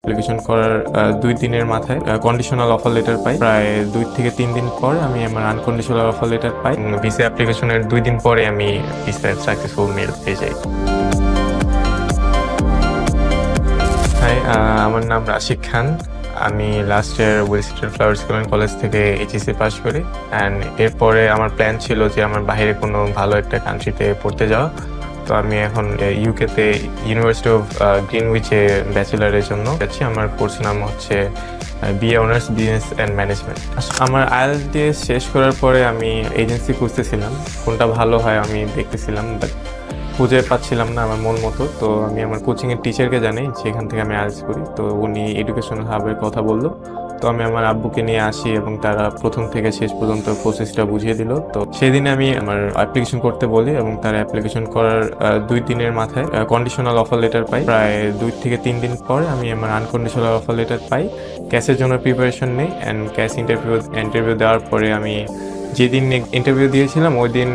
Application করার 2 দিনের মাথায় কন্ডিশনাল অফার লেটার পাই। প্রায় 2 থেকে 3 দিন পর আমি আমার আনকন্ডিশনাল অফার লেটার পাই। ভিসা অ্যাপ্লিকেশনের 2 দিন পরে আমি ভিসার সাকসেসফুল মেল পেয়ে যাই। হাই, আমার নাম রাশিদ খান। আমি last year western flower school and college থেকে এইচএসসি পাস করি। অ্যান্ড এরপরে আমার প্ল্যান ছিল যে আমার বাইরে কোনো ভালো একটা কান্ট্রিতে পড়তে যাওয়া। তো আমি এখন ইউকেতে ইউনিভার্সিটি অফ গ্রিনউইচে ব্যাচেলারের জন্য যাচ্ছি। আমার কোর্স নাম হচ্ছে BA honours business and management. আমার আইএলটিএস শেষ করার পরে আমি এজেন্সি খুঁজতেছিলাম, কোনটা ভালো হয় আমি দেখতেছিলাম, বাট খুঁজে পাচ্ছিলাম না আমার মন মতো। তো আমি আমার কোচিংয়ের টিচারকে জানাই যেখান থেকে আমি আইএলটিএস করি। তো উনি এডুকেশনাল হাবের কথা বললো। তো আমি আমার আব্বুকে নিয়ে আসি এবং তারা প্রথম থেকে শেষ পর্যন্ত প্রসেসটা বুঝিয়ে দিল। তো সেদিনে আমি আমার অ্যাপ্লিকেশন করতে বলি এবং তারা অ্যাপ্লিকেশন করার 2 দিনের মাথায় কন্ডিশনাল অফার লেটার পাই। প্রায় 2 থেকে 3 দিন পরে আমি আমার আনকন্ডিশনাল অফার লেটার পাই। ক্যাসের জন্য প্রিপারেশন নেই অ্যান্ড ক্যাস ইন্টারভিউ দেওয়ার পরে আমি যেদিন ইন্টারভিউ দিয়েছিলাম ওই দিন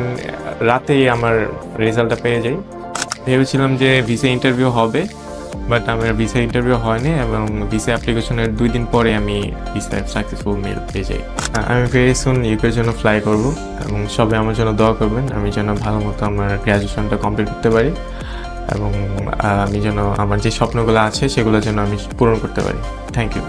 রাতেই আমার রেজাল্টটা পেয়ে যাই। ভেবেছিলাম যে ভিসা ইন্টারভিউ হবে, বাট আমার ভিসা ইন্টারভিউ হয়নি এবং ভিসা অ্যাপ্লিকেশনের 2 দিন পরে আমি ভিসা সাকসেসফুল মেল পেয়ে যাই। আমি ভেরি সুন ইউকের জন্য ফ্লাই করব এবং সবাই আমার জন্য দোয়া করবেন আমি যেন ভালো মতো আমার গ্র্যাজুয়েশনটা কমপ্লিট করতে পারি এবং আমি যেন আমার যে স্বপ্নগুলো আছে সেগুলো যেন আমি পূরণ করতে পারি। Thank you.